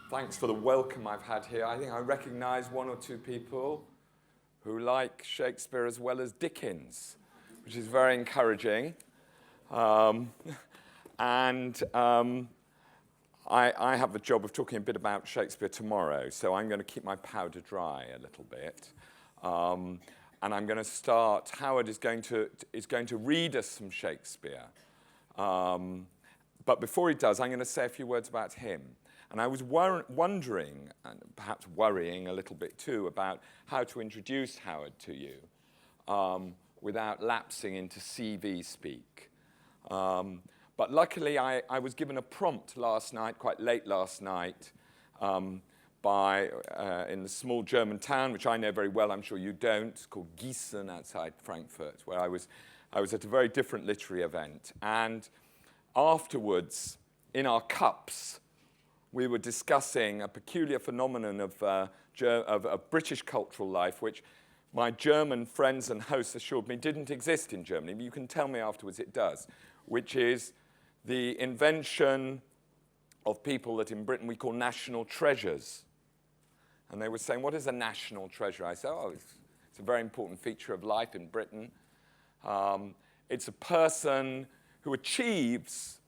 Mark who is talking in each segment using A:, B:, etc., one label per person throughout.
A: Thanks for the welcome I've had here. I think I recognise one or two people who like Shakespeare as well as Dickens, which is very encouraging. I have the job of talking a bit about Shakespeare tomorrow, so I'm going to keep my powder dry a little bit. And I'm going to start. Howard is going to read us some Shakespeare. But before he does, I'm going to say a few words about him. And I was wondering, and perhaps worrying a little bit too, about how to introduce Howard to you without lapsing into CV speak. But luckily, I was given a prompt last night, quite late last night, in the small German town, which I know very well, I'm sure you don't. It's called Gießen outside Frankfurt, where I was at a very different literary event. And afterwards, in our cups, we were discussing a peculiar phenomenon of British cultural life, which my German friends and hosts assured me didn't exist in Germany, but you can tell me afterwards it does, which is the invention of people that in Britain we call national treasures. And they were saying, what is a national treasure? I said, it's a very important feature of life in Britain. It's a person who achieves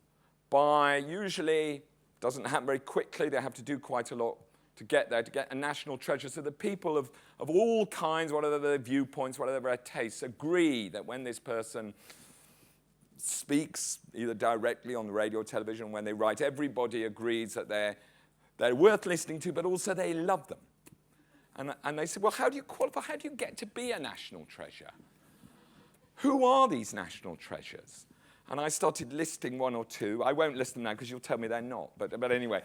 A: by usually, doesn't happen very quickly, they have to do quite a lot to get there, to get a national treasure. So the people of all kinds, whatever their viewpoints, whatever their tastes, agree that when this person speaks, either directly on the radio or television, when they write, everybody agrees that they're worth listening to, but also they love them. And they said, well, how do you qualify? How do you get to be a national treasure? Who are these national treasures? And I started listing one or two. I won't list them now because you'll tell me they're not. But anyway.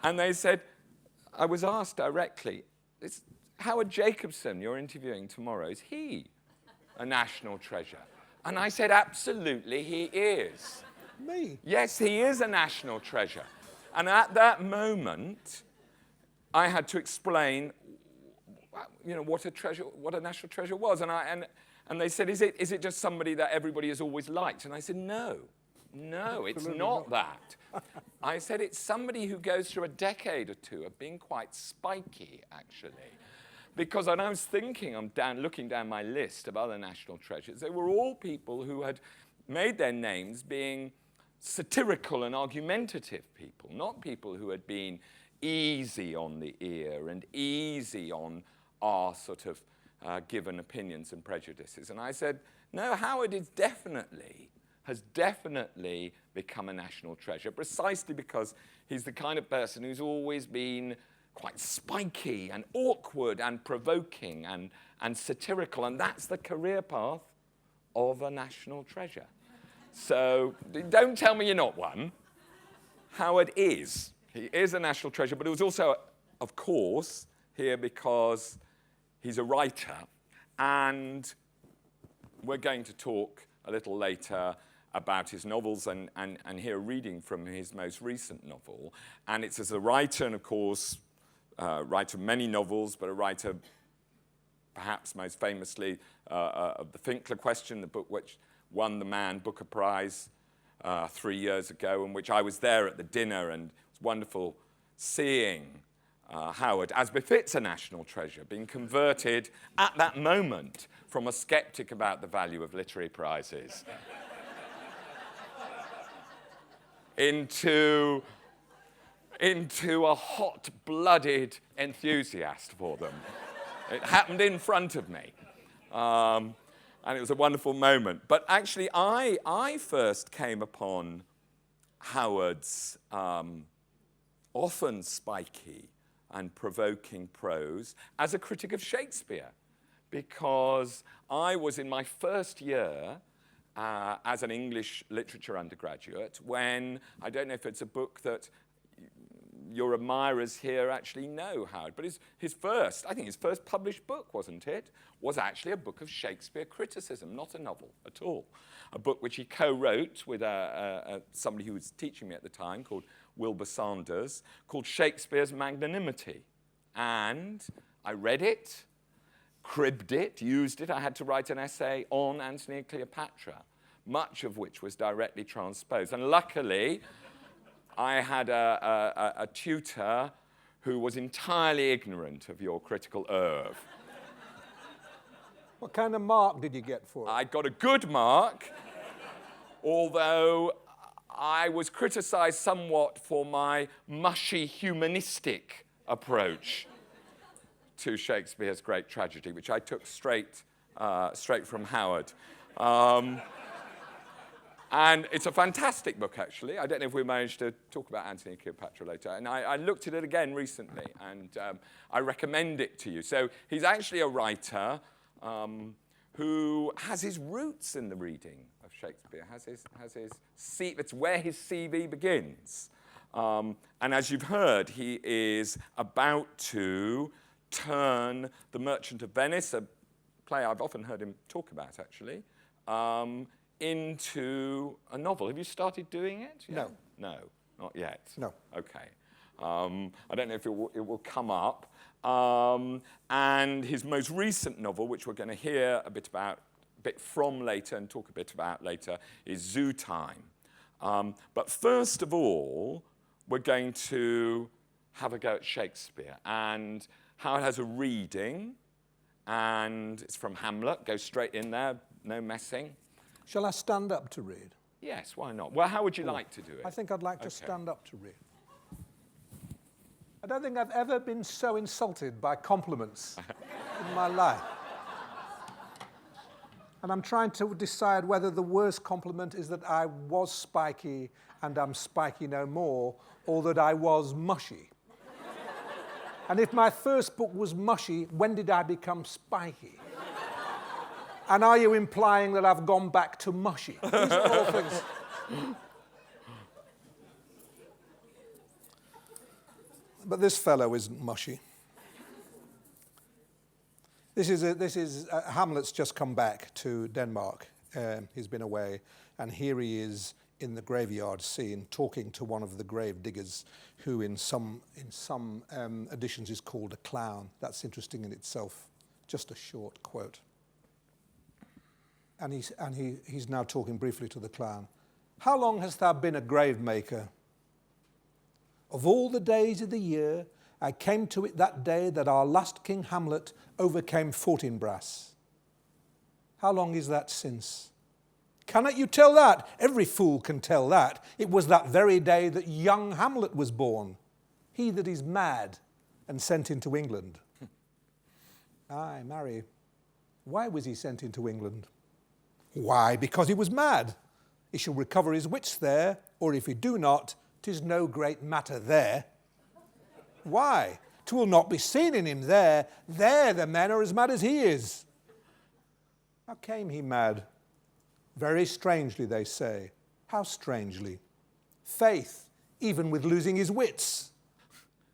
A: And they said, I was asked directly, Howard Jacobson, you're interviewing tomorrow, is he a national treasure? And I said, absolutely, he is.
B: Me?
A: Yes, he is a national treasure. And at that moment, I had to explain, what a national treasure was. And they said, is it just somebody that everybody has always liked? And I said, no, it's not that. I said, it's somebody who goes through a decade or two of being quite spiky, actually. Because when I was thinking, looking down my list of other national treasures, they were all people who had made their names being satirical and argumentative people, not people who had been easy on the ear and easy on our sort of given opinions and prejudices. And I said, no, Howard has definitely become a national treasure, precisely because he's the kind of person who's always been quite spiky and awkward and provoking and satirical, and that's the career path of a national treasure. So don't tell me you're not one. Howard is. He is a national treasure, but it was also, of course, here because he's a writer, and we're going to talk a little later about his novels and hear a reading from his most recent novel. And it's as a writer, and of course, writer of many novels, but a writer perhaps most famously of The Finkler Question, the book which won the Man Booker Prize 3 years ago, and which I was there at the dinner, and it was wonderful seeing Howard, as befits a national treasure, being converted at that moment from a skeptic about the value of literary prizes into a hot-blooded enthusiast for them. It happened in front of me. And it was a wonderful moment. But actually, I first came upon Howard's often spiky and provoking prose as a critic of Shakespeare, because I was in my first year as an English literature undergraduate when, I don't know if it's a book that your admirers here actually know, Howard, but his first published book, wasn't it, was actually a book of Shakespeare criticism, not a novel at all. A book which he co-wrote with somebody who was teaching me at the time called Wilbur Sanders, called Shakespeare's Magnanimity. And I read it, cribbed it, used it. I had to write an essay on Antony and Cleopatra, much of which was directly transposed. And luckily, I had a tutor who was entirely ignorant of your critical oeuvre.
B: What kind of mark did you get for it?
A: I got a good mark, although I was criticised somewhat for my mushy humanistic approach to Shakespeare's great tragedy, which I took straight from Howard. And it's a fantastic book, actually. I don't know if we managed to talk about Antony and Cleopatra later. And I looked at it again recently, and I recommend it to you. So he's actually a writer who has his roots in the reading of Shakespeare, it's where his CV begins. And as you've heard, he is about to turn The Merchant of Venice, a play I've often heard him talk about, actually, into a novel. Have you started doing it?
B: No.
A: No, not yet.
B: No.
A: Okay. I don't know if it will come up. And his most recent novel, which we're going to hear a bit from later and talk a bit about later, is Zoo Time. But first of all, we're going to have a go at Shakespeare. And Howard has a reading, and it's from Hamlet. Go straight in there, no messing.
B: Shall I stand up to read?
A: Yes, why not? Well, how would you like to do it?
B: I think I'd like to stand up to read. I don't think I've ever been so insulted by compliments in my life. And I'm trying to decide whether the worst compliment is that I was spiky and I'm spiky no more, or that I was mushy. And if my first book was mushy, when did I become spiky? And are you implying that I've gone back to mushy? These are all things. But this fellow isn't mushy. Hamlet's just come back to Denmark. He's been away, and here he is in the graveyard scene talking to one of the grave diggers, who in some editions is called a clown. That's interesting in itself. Just a short quote. And he's now talking briefly to the clown. How long hast thou been a grave maker? Of all the days of the year, I came to it that day that our last King Hamlet overcame Fortinbras. How long is that since? Cannot you tell that? Every fool can tell that. It was that very day that young Hamlet was born, he that is mad and sent into England. Aye, marry, why was he sent into England? Why, because he was mad. He shall recover his wits there, or if he do not, 'tis no great matter there. Why? 'Twill not be seen in him there. There the men are as mad as he is. How came he mad? Very strangely, they say. How strangely? Faith, even with losing his wits.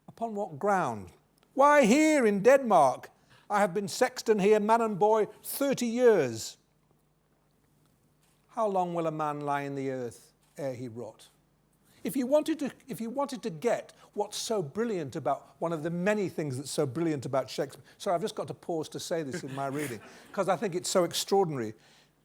B: Upon what ground? Why, here in Denmark. I have been sexton here, man and boy, 30 years. How long will a man lie in the earth ere he rot? If you wanted to get what's so brilliant about one of the many things that's so brilliant about Shakespeare, sorry, I've just got to pause to say this in my reading, because I think it's so extraordinary.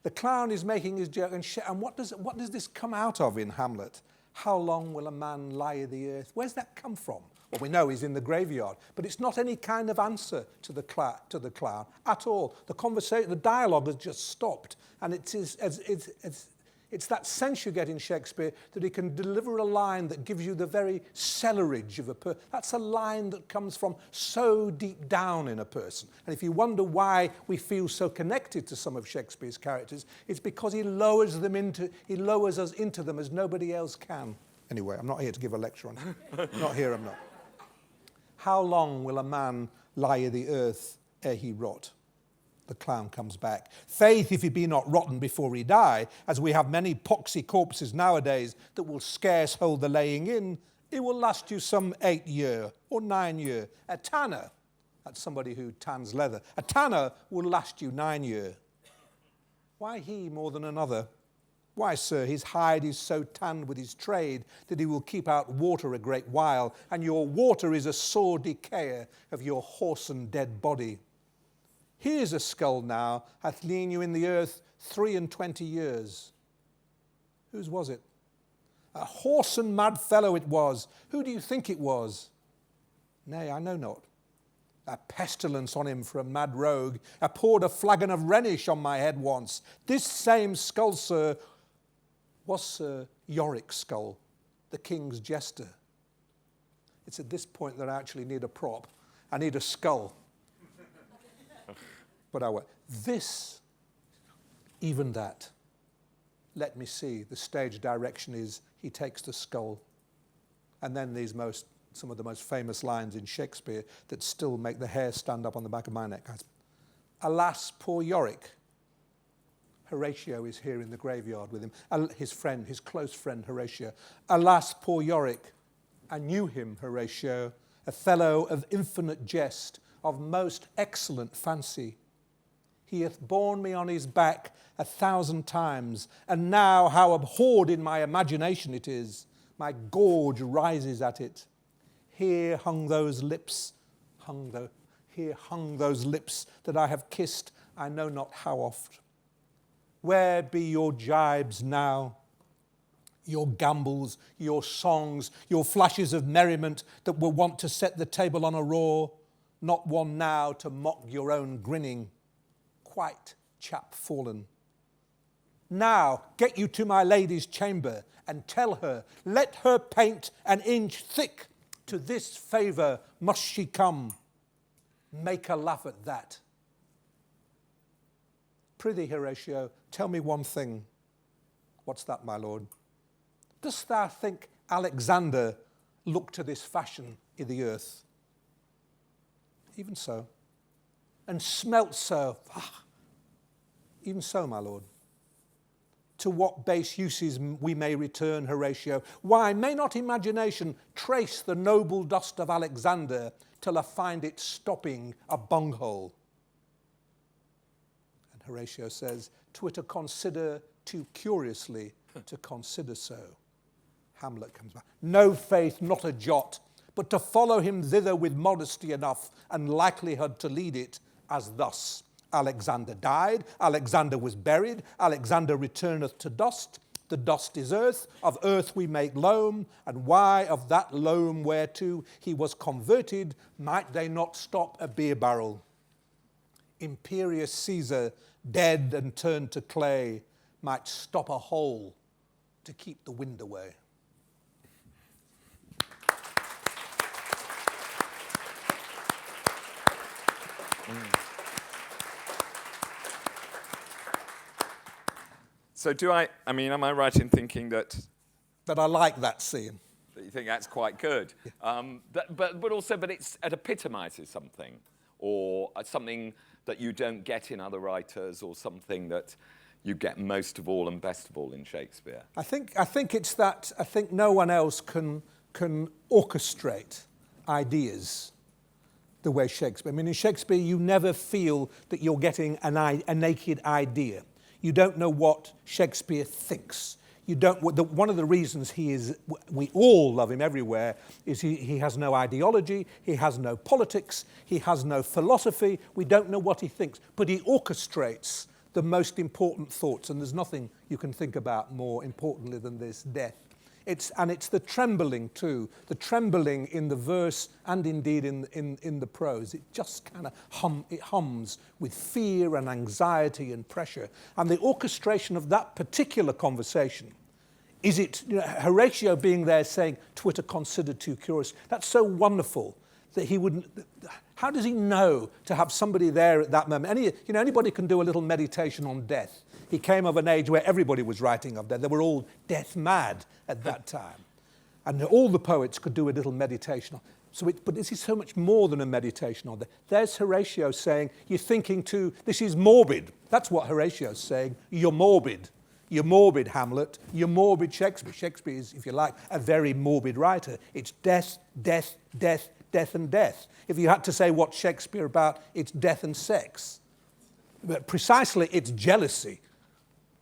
B: The clown is making his joke, and what does this come out of in Hamlet? How long will a man lie in the earth? Where's that come from? Well, we know he's in the graveyard, but it's not any kind of answer to the clown at all. The conversation, the dialogue has just stopped, and it's that sense you get in Shakespeare that he can deliver a line that gives you the very cellarage of a person. That's a line that comes from so deep down in a person. And if you wonder why we feel so connected to some of Shakespeare's characters, it's because he lowers us into them as nobody else can. Anyway, I'm not here to give a lecture on it. Not here, I'm not. How long will a man lie in the earth ere he rot? The clown comes back. Faith, if he be not rotten before he die, as we have many poxy corpses nowadays that will scarce hold the laying in, it will last you some 8 year or 9 year. A tanner, that's somebody who tans leather, a tanner will last you 9 year. Why he more than another? Why, sir, his hide is so tanned with his trade that he will keep out water a great while, and your water is a sore decayer of your whoreson dead body. Here's a skull now hath lain you in the earth 23 years. Whose was it? A whoreson mad fellow it was. Who do you think it was? Nay, I know not. A pestilence on him for a mad rogue. I poured a flagon of Rhenish on my head once. This same skull, sir, was Sir Yorick's skull, the king's jester. It's at this point that I actually need a prop. I need a skull. But I went, this, even that. Let me see. The stage direction is he takes the skull. And then some of the most famous lines in Shakespeare that still make the hair stand up on the back of my neck. Alas, poor Yorick. Horatio is here in the graveyard with him. His friend, his close friend Horatio. Alas, poor Yorick. I knew him, Horatio, a fellow of infinite jest, of most excellent fancy. He hath borne me on his back 1,000 times, and now how abhorred in my imagination it is. My gorge rises at it. Here hung those lips that I have kissed I know not how oft. Where be your jibes now? Your gambols, your songs, your flashes of merriment that were wont to set the table on a roar, not one now to mock your own grinning, quite chap-fallen. Now get you to my lady's chamber and tell her, let her paint an inch thick, to this favour must she come. Make her laugh at that. Prithee, Horatio, tell me one thing. What's that, my lord? Dost thou think Alexander looked to this fashion i' the earth? Even so. And smelt so. Even so, my lord. To what base uses we may return, Horatio? Why may not imagination trace the noble dust of Alexander till I find it stopping a bunghole? And Horatio says, 'Twere to consider too curiously to consider so. Hamlet comes back. No faith, not a jot, but to follow him thither with modesty enough and likelihood to lead it as thus. Alexander died, Alexander was buried, Alexander returneth to dust. The dust is earth, of earth we make loam, and why of that loam whereto he was converted might they not stop a beer barrel? Imperious Caesar, dead and turned to clay, might stop a hole to keep the wind away.
A: So am I right in thinking that
B: I like that scene.
A: you think that's quite good? Yeah. But it epitomizes something, or something that you don't get in other writers, or something that you get most of all and best of all in Shakespeare.
B: I think it's that. I think no one else can orchestrate ideas the way Shakespeare. I mean, in Shakespeare, you never feel that you're getting a naked idea. You don't know what Shakespeare thinks. You don't. One of the reasons we all love him everywhere, is he has no ideology, he has no politics, he has no philosophy. We don't know what he thinks, but he orchestrates the most important thoughts, and there's nothing you can think about more importantly than this: death. It's the trembling too, the trembling in the verse and indeed in the prose. It just kind of hums with fear and anxiety and pressure. And the orchestration of that particular conversation, is it, Horatio being there saying, "'Twere to consider too curious." That's so wonderful that he wouldn't. How does he know to have somebody there at that moment? Anybody can do a little meditation on death. He came of an age where everybody was writing of death. They were all death mad at that time. And all the poets could do a little meditation. But this is so much more than a meditation on death. There's Horatio saying, you're thinking too, this is morbid. That's what Horatio's saying. You're morbid. You're morbid, Hamlet. You're morbid, Shakespeare. Shakespeare is, if you like, a very morbid writer. It's death, death, death, death and death. If you had to say what's Shakespeare about, it's death and sex. But precisely, it's jealousy.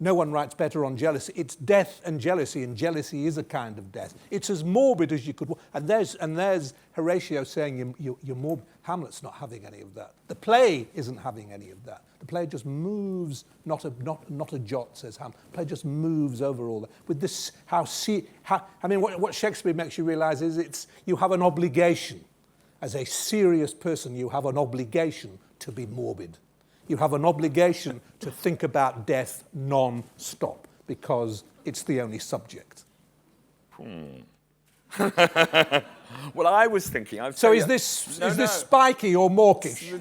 B: No one writes better on jealousy. It's death and jealousy is a kind of death. It's as morbid as you could. And there's Horatio saying you're morbid. Hamlet's not having any of that. The play isn't having any of that. The play just moves, not a jot, says Hamlet. The play just moves over all that. With this, what Shakespeare makes you realise is you have an obligation. as a serious person, you have an obligation to be morbid. You have an obligation to think about death non-stop, because it's the only subject.
A: Well, I was thinking...
B: So is this spiky or mawkish?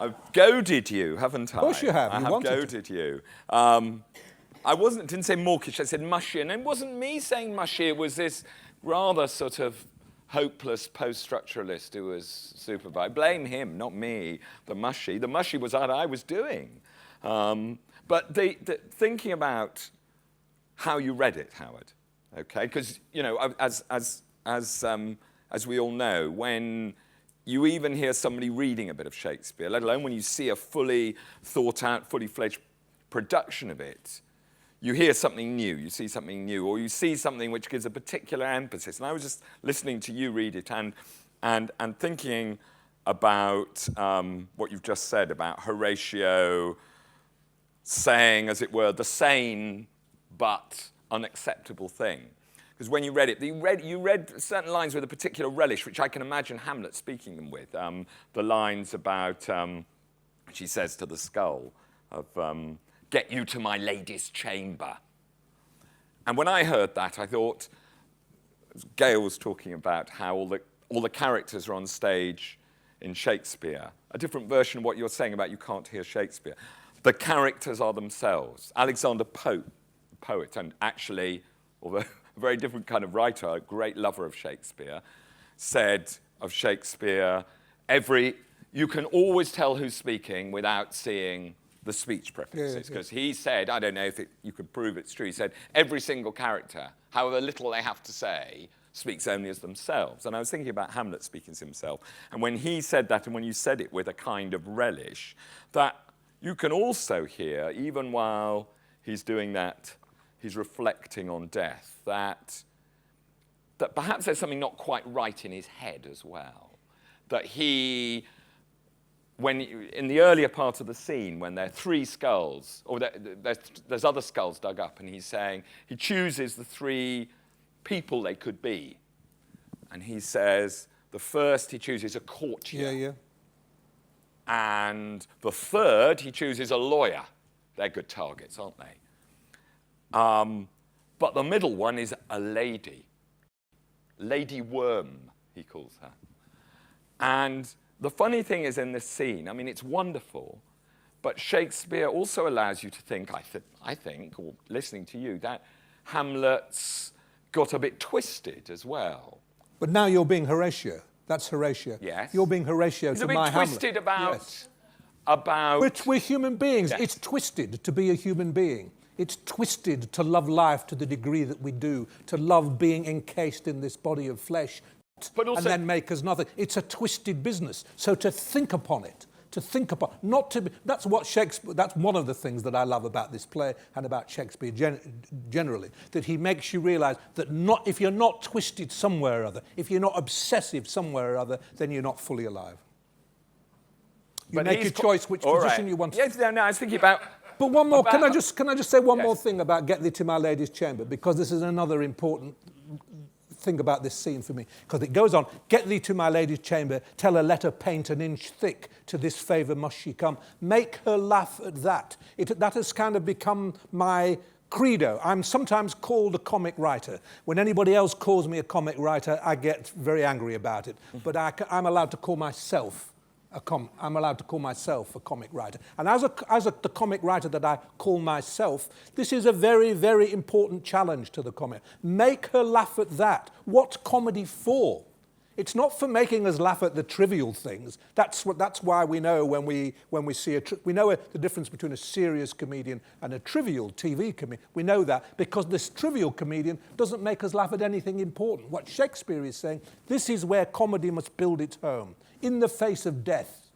A: I've goaded you, haven't I?
B: Of course you have.
A: I have goaded you. I didn't say mawkish, I said mushy. And it wasn't me saying mushy, it was this rather sort of hopeless post-structuralist who was supervised. Blame him, not me, the mushy. The mushy was what I was doing. But thinking about how you read it, Howard, okay? Because, you know, as we all know, when you even hear somebody reading a bit of Shakespeare, let alone when you see a fully thought-out, fully fledged production of it, you hear something new, you see something new, or you see something which gives a particular emphasis. And I was just listening to you read it and thinking about what you've just said about Horatio saying, as it were, the sane but unacceptable thing. Because when you read it, you read certain lines with a particular relish, which I can imagine Hamlet speaking them with. The lines about, which he says to the skull, of, get you to my lady's chamber. And when I heard that, I thought, Gail was talking about how all the characters are on stage in Shakespeare. A different version of what you're saying about you can't hear Shakespeare. The characters are themselves. Alexander Pope, poet, and actually, although a very different kind of writer, a great lover of Shakespeare, said of Shakespeare, you can always tell who's speaking without seeing the speech preferences. Because he said, I don't know if you could prove it's true, he said, every single character, however little they have to say, speaks only as themselves. And I was thinking about Hamlet speaking as himself. And when he said that, and when you said it with a kind of relish, that you can also hear, even while he's doing that, he's reflecting on death, that perhaps there's something not quite right in his head as well. That he, in the earlier part of the scene, when there are three skulls, or there's other skulls dug up, and he's saying, he chooses the three people they could be. And he says, the first he chooses a courtier. And the third, he chooses a lawyer. They're good targets, aren't they? But the middle one is a lady. Lady Worm, he calls her. And the funny thing is in this scene, I mean, it's wonderful, but Shakespeare also allows you to think, I think, or listening to you, that Hamlet's got a bit twisted as well.
B: But now you're being Horatio. That's Horatio.
A: Yes.
B: You're being Horatio to my Hamlet.
A: He's a bit twisted about...
B: We're human beings.
A: Yes.
B: It's twisted to be a human being. It's twisted to love life to the degree that we do, to love being encased in this body of flesh, but also, and then make us nothing. It's a twisted business. So to think upon it, that's what Shakespeare, that's one of the things that I love about this play and about Shakespeare generally, that he makes you realise that if you're not twisted somewhere or other, if you're not obsessive somewhere or other, then you're not fully alive. You make your choice which position you want to...
A: Yes, no, I was thinking about...
B: But one more, can I just say one more thing about Get Thee to My Lady's Chamber, because this is another important thing about this scene for me, because it goes on, get thee to my lady's chamber, tell her let her paint an inch thick, to this favour must she come, make her laugh at that. That has kind of become my credo. I'm sometimes called a comic writer. When anybody else calls me a comic writer, I get very angry about it, but I'm allowed to call myself a comic writer. And as the comic writer that I call myself, this is a very, very important challenge to the comic. Make her laugh at that. What's comedy for? It's not for making us laugh at the trivial things. That's why we know when we see we know the difference between a serious comedian and a trivial TV comedian. We know that because this trivial comedian doesn't make us laugh at anything important. What Shakespeare is saying, this is where comedy must build its home. In the face of death.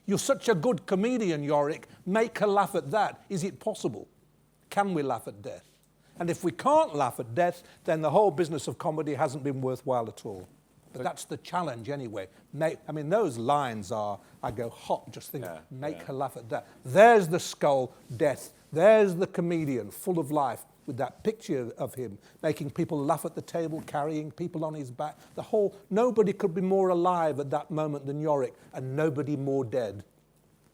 B: You're such a good comedian, Yorick. Make her laugh at that. Is it possible? Can we laugh at death? And if we can't laugh at death, then the whole business of comedy hasn't been worthwhile at all. But that's the challenge anyway. Those lines I go hot just thinking, make her laugh at that. There's the skull, death. There's the comedian, full of life. with that picture of him, making people laugh at the table, carrying people on his back. Nobody could be more alive at that moment than Yorick, and nobody more dead.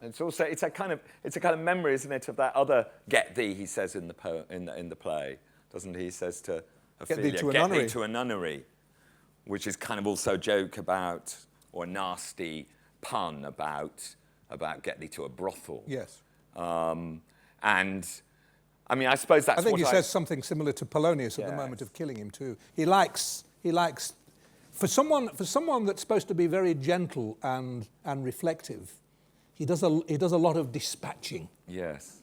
A: And it's a kind of memory, isn't it, of that other "get thee," he says in the play, doesn't he? He says to Ophelia, "Get thee to a nunnery," which is kind of also a joke about, or a nasty pun about "get thee to a brothel."
B: Yes.
A: And I mean, I suppose that's.
B: I think he says something similar to Polonius at the moment of killing him too. He likes for someone that's supposed to be very gentle and reflective. He does a lot of dispatching. Yes.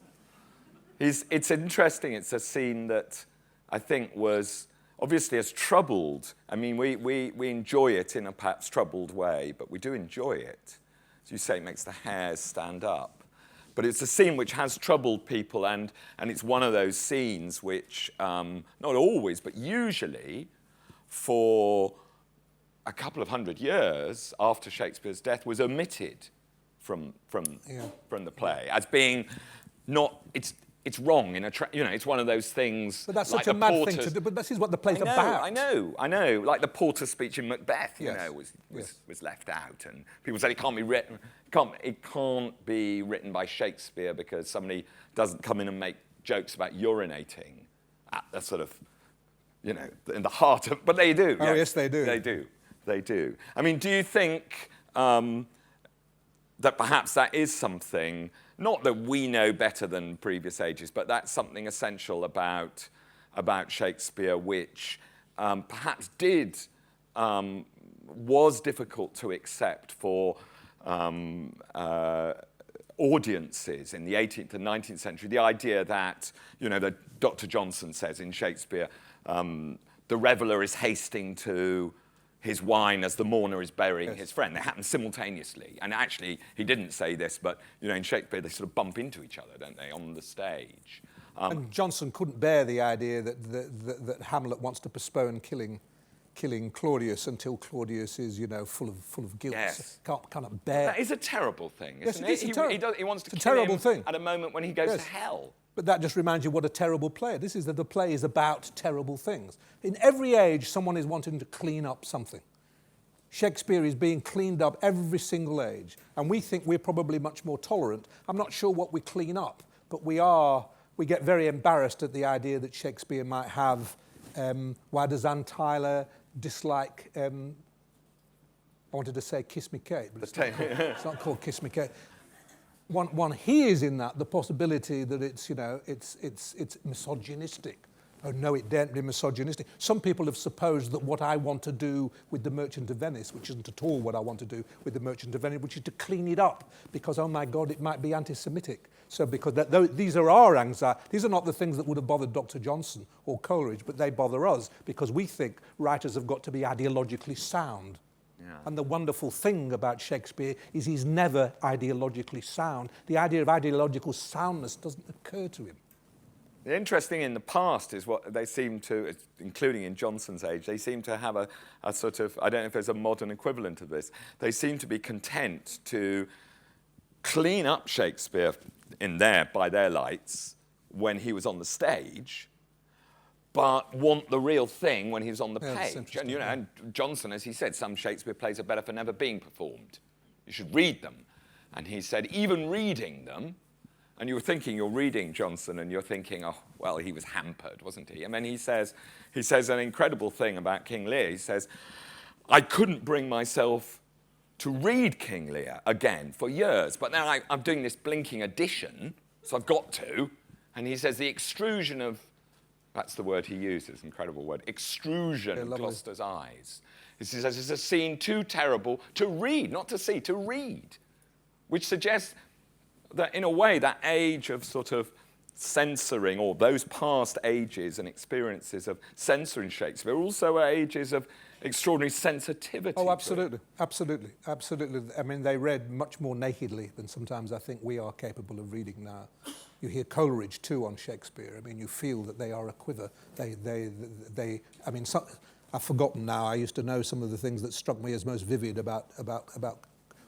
A: It's interesting. It's a scene that I think was obviously as troubled. I mean, we enjoy it in a perhaps troubled way, but we do enjoy it. As you say, it makes the hairs stand up. But it's a scene which has troubled people, and it's one of those scenes which, not always, but usually, for a couple of hundred years after Shakespeare's death, was omitted from the play as being not. It's wrong in a it's one of those things.
B: But that's such a mad thing to do. But this is what the play's about.
A: I know. Like the Porter's speech in Macbeth, was left out, and people said it can't be written. It can't be written by Shakespeare because somebody doesn't come in and make jokes about urinating at the sort of, in the heart of. But they do.
B: Oh yes, they do.
A: They do. I mean, do you think that perhaps that is something? Not that we know better than previous ages, but that's something essential about Shakespeare, which perhaps was difficult to accept for audiences in the 18th and 19th century. The idea that, that Dr. Johnson says in Shakespeare, the reveller is hasting to his wine as the mourner is burying his friend. They happen simultaneously. And actually, he didn't say this, but in Shakespeare, they sort of bump into each other, don't they, on the stage.
B: And Johnson couldn't bear the idea that Hamlet wants to postpone killing Claudius until Claudius is, full of guilt.
A: Yes.
B: Cannot bear.
A: That is a terrible thing, isn't
B: it?
A: He wants to kill him at a moment when he goes to hell.
B: But that just reminds you what a terrible play. The play is about terrible things. In every age, someone is wanting to clean up something. Shakespeare is being cleaned up every single age. And we think we're probably much more tolerant. I'm not sure what we clean up, but we get very embarrassed at the idea that Shakespeare might have, why does Anne Tyler dislike, I wanted to say Kiss Me Kate, but it's not called Kiss Me Kate. One hears in that the possibility that it's misogynistic. Oh no, it daren't be misogynistic. Some people have supposed that what I want to do with The Merchant of Venice, which isn't at all what I want to do with The Merchant of Venice, which is to clean it up because, oh my God, it might be anti-Semitic. So because these are our anxieties, these are not the things that would have bothered Dr. Johnson or Coleridge, but they bother us because we think writers have got to be ideologically sound. Yeah. And the wonderful thing about Shakespeare is he's never ideologically sound. The idea of ideological soundness doesn't occur to him.
A: The interesting in the past is what they seem to, including in Johnson's age, they seem to have a sort of, I don't know if there's a modern equivalent of this, they seem to be content to clean up Shakespeare by their lights when he was on the stage, but want the real thing when he was on the page. And, and Johnson, as he said, some Shakespeare plays are better for never being performed. You should read them. And he said, even reading them, and you were thinking you're reading Johnson and you're thinking, oh, well, he was hampered, wasn't he? And then he says an incredible thing about King Lear. He says, I couldn't bring myself to read King Lear again for years, but now I'm doing this blinking edition, so I've got to. And he says the extrusion of, that's the word he uses, incredible word, extrusion of Gloucester's eyes. He says it's a scene too terrible to read, not to see, to read, which suggests that in a way that age of sort of censoring, or those past ages and experiences of censoring Shakespeare, are also ages of extraordinary sensitivity.
B: Oh, absolutely, absolutely, absolutely. I mean, they read much more nakedly than sometimes I think we are capable of reading now. You hear Coleridge too on Shakespeare. I mean, you feel that they are a quiver. I mean, I've forgotten now. I used to know some of the things that struck me as most vivid about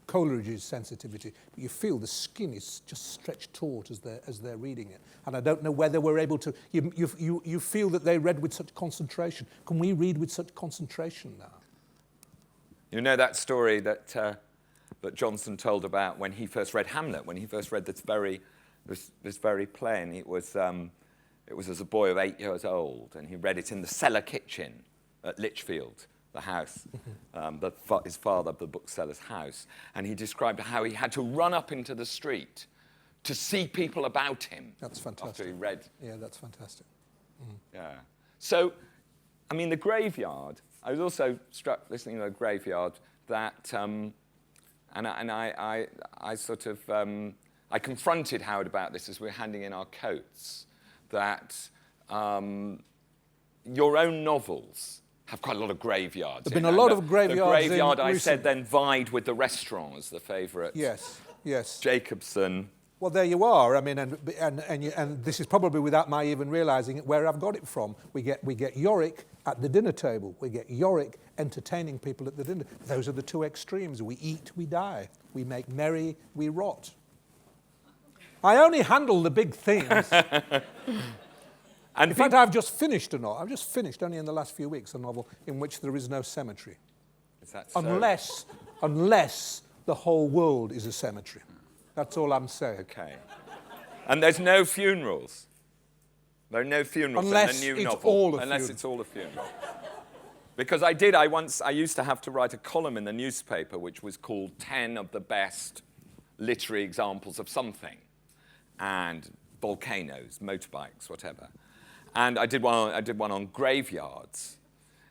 B: Coleridge's sensitivity, but you feel the skin is just stretched taut as they're reading it. And I don't know whether we're able to. You feel that they read with such concentration. Can we read with such concentration now?
A: You know that story that that Johnson told about when he first read Hamlet, when he first read this very play, and it was as a boy of 8 years old, and he read it in the cellar kitchen at Lichfield, the house, his father, the bookseller's house, and he described how he had to run up into the street to see people about him.
B: That's fantastic.
A: After he read.
B: Yeah, that's fantastic.
A: Yeah. So, I mean, the graveyard. I was also struck listening to the graveyard that, and I sort of I confronted Howard about this as we were handing in our coats, that your own novels have quite a lot of graveyards.
B: There've been a lot of graveyards.
A: The graveyard, I said, then vied with the restaurant as the favourite.
B: Yes, yes.
A: Jacobson.
B: Well, there you are. I mean, and this is probably without my even realising it, where I've got it from. We get Yorick at the dinner table. We get Yorick entertaining people at the dinner. Those are the two extremes. We eat, we die. We make merry, we rot. I only handle the big themes. In fact, I've just finished a novel. I've just finished, only in the last few weeks, a novel in which there is no cemetery.
A: Is that so?
B: Unless the whole world is a cemetery. That's all I'm saying.
A: Okay. And there's no funerals? There are no funerals in the new novel? Unless it's all a funeral. Because I used to have to write a column in the newspaper which was called 10 of the best literary examples of something. And volcanoes, motorbikes, whatever. And I did one on graveyards.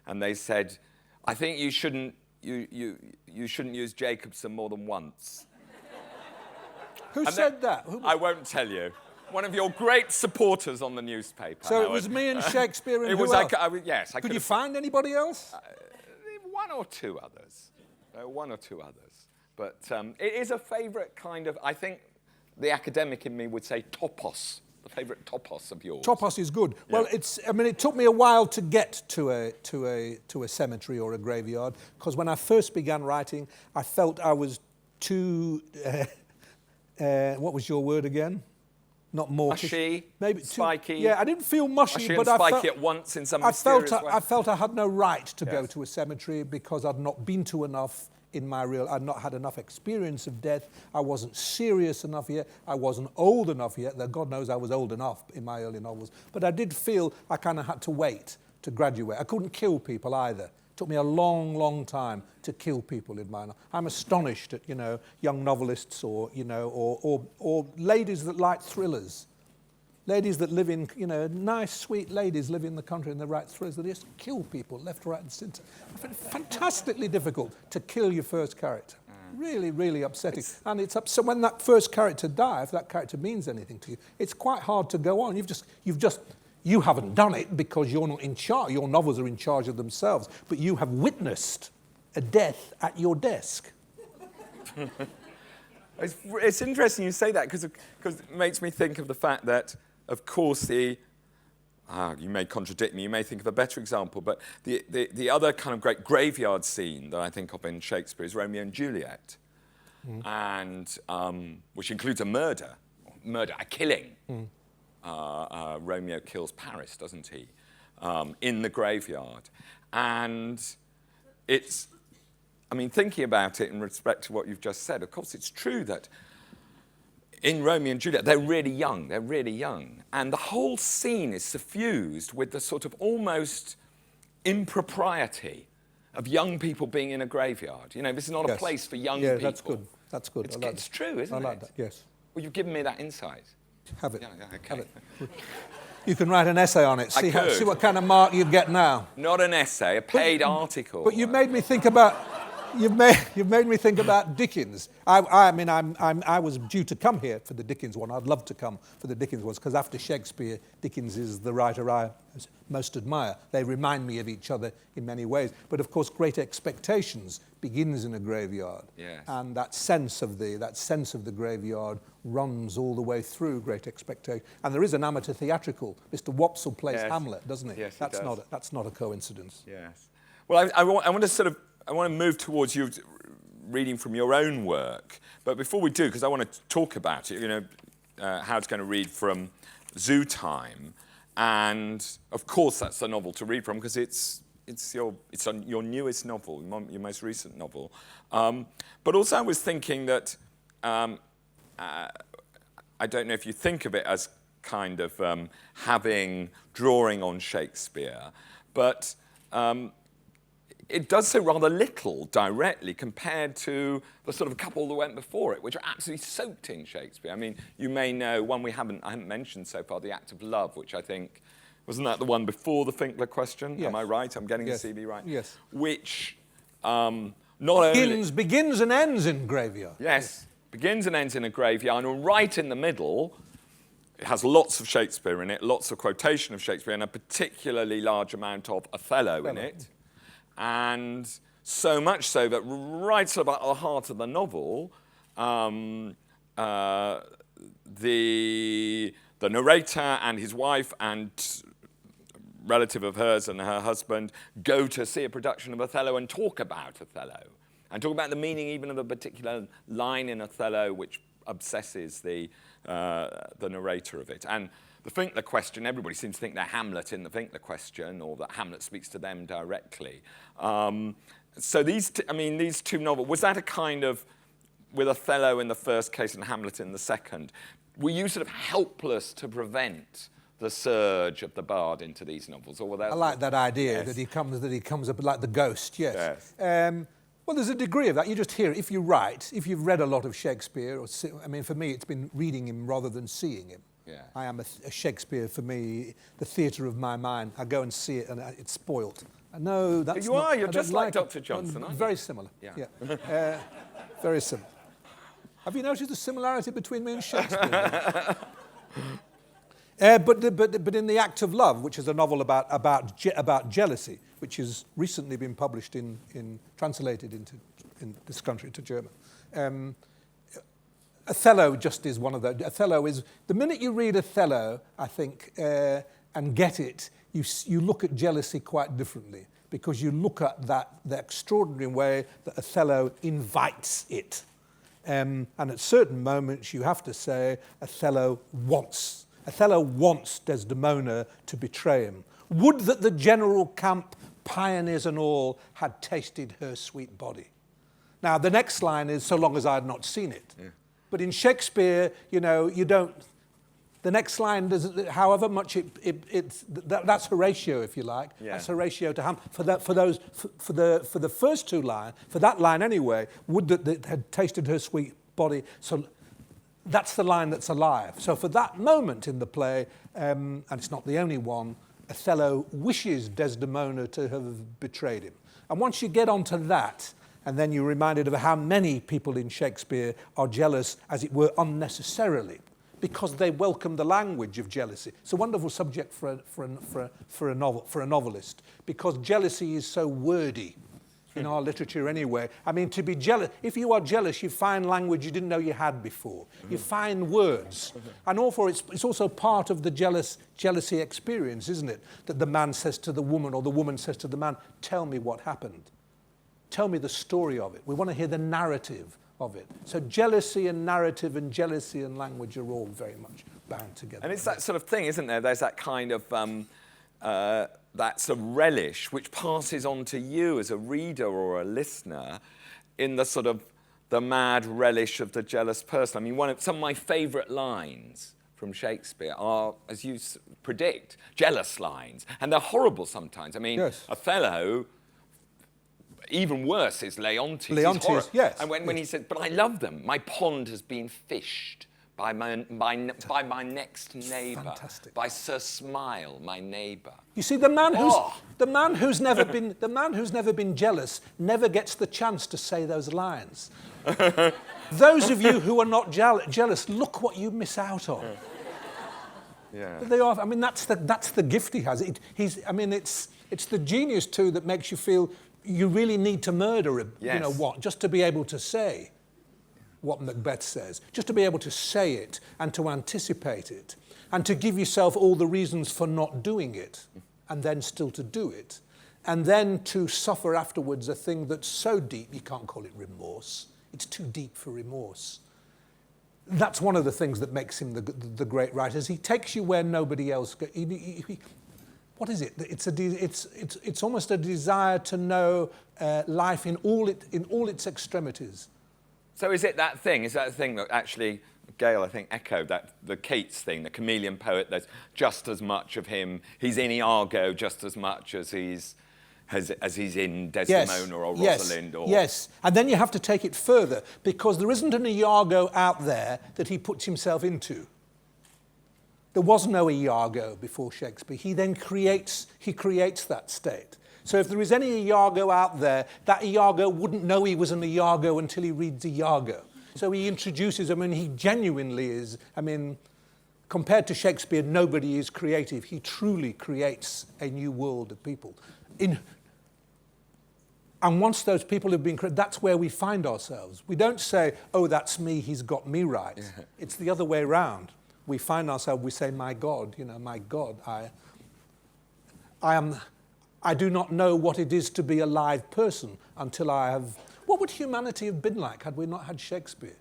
A: And they said, I think you shouldn't use Jacobson more than once.
B: Who said that?
A: I won't tell you. One of your great supporters on the newspaper.
B: So
A: Howard.
B: it was me and Shakespeare and who else?
A: Yes.
B: Could you find anybody else?
A: One or two others. But it is a favourite kind of, I think the academic in me would say topos, the favourite topos of yours.
B: Topos is good.
A: Yeah.
B: Well, it took me a while to get to a cemetery or a graveyard, because when I first began writing, I felt I was too... what was your word again? Not mawkish.
A: Mushy,
B: maybe
A: spiky.
B: Yeah, I didn't feel mushy, but
A: and spiky at once in some mysterious way.
B: I felt I had no right to go to a cemetery because I'd not been to enough I'd not had enough experience of death. I wasn't serious enough yet. I wasn't old enough yet. Though God knows I was old enough in my early novels. But I did feel I kind of had to wait to graduate. I couldn't kill people either. It took me a long, long time to kill people in my novel. I'm astonished at, young novelists or ladies that like thrillers. Ladies that live in, nice, sweet ladies live in the country and they write thrillers that just kill people left, right and centre. I find it fantastically difficult to kill your first character. Really, really upsetting. And so when that first character dies, if that character means anything to you, it's quite hard to go on. You haven't done it because you're not in charge. Your novels are in charge of themselves, but you have witnessed a death at your desk.
A: It's interesting you say that because it makes me think of the fact that, of course, you may contradict me, you may think of a better example, but the other kind of great graveyard scene that I think of in Shakespeare is Romeo and Juliet, and which includes a murder, a killing. Romeo kills Paris, doesn't he, in the graveyard. And thinking about it in respect to what you've just said, of course it's true that in Romeo and Juliet, they're really young. And the whole scene is suffused with the sort of almost impropriety of young people being in a graveyard. This is not a place for young people.
B: Yeah, that's good.
A: It's true, isn't it?
B: I like that, yes.
A: Well, you've given me that insight.
B: Have it.
A: Yeah, okay.
B: Have it. You can write an essay on it. See what kind of mark you get now.
A: Not an essay, a paid article.
B: But you've made me think about... You've made me think about Dickens. I was due to come here for the Dickens one. I'd love to come for the Dickens ones, because after Shakespeare, Dickens is the writer I most admire. They remind me of each other in many ways. But of course, Great Expectations begins in a graveyard.
A: Yes.
B: And that sense of the graveyard runs all the way through Great Expectations. And there is an amateur theatrical. Mr. Wopsle plays Hamlet, doesn't he?
A: Yes, he
B: does.
A: does.
B: That's not a coincidence.
A: Yes. Well, I want to move towards you reading from your own work. But before we do, because I want to talk about it, Howard's going to read from Zoo Time. And, of course, that's a novel to read from because it's your newest novel, your most recent novel. But also I was thinking that, I don't know if you think of it as kind of drawing on Shakespeare, but it does so rather little directly compared to the sort of couple that went before it, which are absolutely soaked in Shakespeare. I mean, you may know one I haven't mentioned so far, The Act of Love, which I think, wasn't that the one before the Finkler question?
B: Yes.
A: Am I right? I'm getting
B: Yes.
A: the CV right?
B: Yes.
A: Which not only...
B: Begins and ends in graveyard.
A: Yes, begins and ends in a graveyard, and right in the middle, it has lots of Shakespeare in it, lots of quotation of Shakespeare, and a particularly large amount of Othello in it. And so much so that right sort of at the heart of the novel, the narrator and his wife and relative of hers and her husband go to see a production of Othello and talk about Othello. And talk about the meaning even of a particular line in Othello which obsesses the narrator of it. And the Finkler question, everybody seems to think they're Hamlet in the Finkler question, or that Hamlet speaks to them directly. So these two novels, was that a kind of, with Othello in the first case and Hamlet in the second, were you sort of helpless to prevent the surge of the bard into these novels? Or were there...
B: I like that idea,
A: yes.
B: that he comes up like the ghost, yes.
A: Yes.
B: Well, there's a degree of that. You just hear it. If you write, if you've read a lot of Shakespeare, for me, it's been reading him rather than seeing him.
A: Yeah.
B: I am a Shakespeare, for me, the theatre of my mind. I go and see it, and it's spoilt. No, that's
A: You are. You're
B: I
A: just
B: don't
A: like Dr. Johnson, aren't you?
B: Very similar.
A: Yeah.
B: Very similar. Have you noticed the similarity between me and Shakespeare? But in The Act of Love, which is a novel about jealousy, which has recently been published translated in this country to German. Othello just is one of those. Othello is, the minute you read Othello, I think, and get it, you look at jealousy quite differently, because you look at the extraordinary way that Othello invites it. And at certain moments, you have to say, Othello wants Desdemona to betray him. Would that the general camp, pioneers and all, had tasted her sweet body. Now, the next line is, so long as I had not seen it. Yeah. But in Shakespeare, you don't... The next line, however much that's Horatio, if you like. Yeah. That's Horatio to Ham. For the first two lines, for that line anyway, would that it had tasted her sweet body. So that's the line that's alive. So for that moment in the play, and it's not the only one, Othello wishes Desdemona to have betrayed him. And once you get onto that, and then you're reminded of how many people in Shakespeare are jealous, as it were, unnecessarily, because they welcome the language of jealousy. It's a wonderful subject for a novelist, because jealousy is so wordy in our literature anyway. I mean, to be jealous, if you are jealous, you find language you didn't know you had before. You find words. And it's also part of the jealousy experience, isn't it? That the man says to the woman, or the woman says to the man, tell me what happened. Tell me the story of it. We want to hear the narrative of it. So jealousy and narrative and jealousy and language are all very much bound together.
A: And it's that sort of thing, isn't there? There's that kind of that sort of relish which passes on to you as a reader or a listener in the sort of the mad relish of the jealous person. I mean, some of my favourite lines from Shakespeare are, as you predict, jealous lines. And they're horrible sometimes. I mean, yes. Othello... Even worse is Leontes.
B: Leontes, yes.
A: And when he said, but I love them. My pond has been fished by my next neighbour.
B: Fantastic.
A: By Sir Smile, my neighbour.
B: You see, the man who's never been jealous never gets the chance to say those lines. Those of you who are not jealous, look what you miss out on.
A: Yeah.
B: But they are. I mean, that's the gift he has. It's the genius too that makes you feel. You really need to murder him,
A: yes.
B: Just to be able to say what Macbeth says, just to be able to say it and to anticipate it and to give yourself all the reasons for not doing it and then still to do it. and then to suffer afterwards a thing that's so deep, you can't call it remorse. It's too deep for remorse. That's one of the things that makes him the great writer. Is he takes you where nobody else goes. What is it? It's almost a desire to know life in all its extremities.
A: So is that the thing that actually Gale, I think, echoed, that the Keats thing, the chameleon poet, there's just as much of him, he's in Iago just as much as he's in Desdemona or Rosalind?
B: Yes, and then you have to take it further, because there isn't an Iago out there that he puts himself into. There was no Iago before Shakespeare. He then creates that state. So if there is any Iago out there, that Iago wouldn't know he was an Iago until he reads Iago. So he introduces him, and he genuinely is, compared to Shakespeare, nobody is creative. He truly creates a new world of people. And once those people have been created, that's where we find ourselves. We don't say, oh, that's me, he's got me right. Yeah. It's the other way around. We find ourselves, we say, my God, I do not know what it is to be a live person until I have... What would humanity have been like had we not had Shakespeare?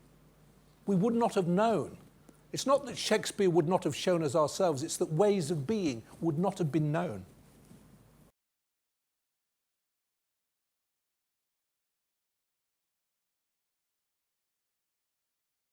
B: We would not have known. It's not that Shakespeare would not have shown us ourselves, it's that ways of being would not have been known.